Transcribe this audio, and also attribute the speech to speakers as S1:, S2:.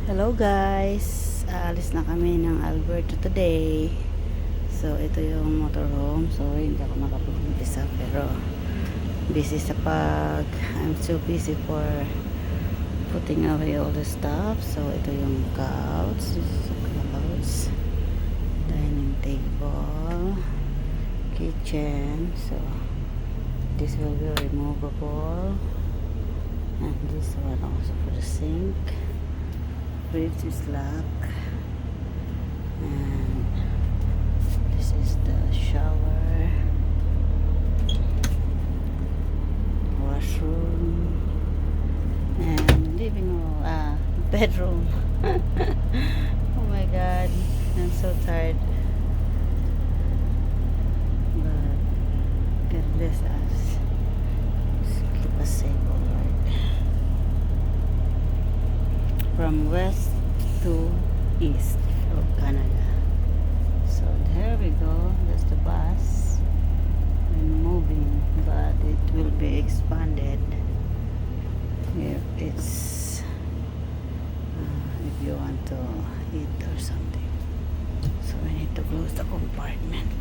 S1: Hello guys, aalis na kami ng Alberta today. So ito yung motorhome. So hindi ako nakapag-umpisa pero busy sa I'm so busy for putting away all the stuff. So ito yung couch, dining table, kitchen. So this will be removable, and this one also for the sink. Fridge is locked, and this is the shower, washroom, and living room, bedroom. Oh my god, I'm so tired, but God bless us. Just keep us safe, oh Lord. From west to east of Canada. So there we go. That's the bus. We're moving, but it will be expanded if it's if you want to eat or something. So we need to close the compartment.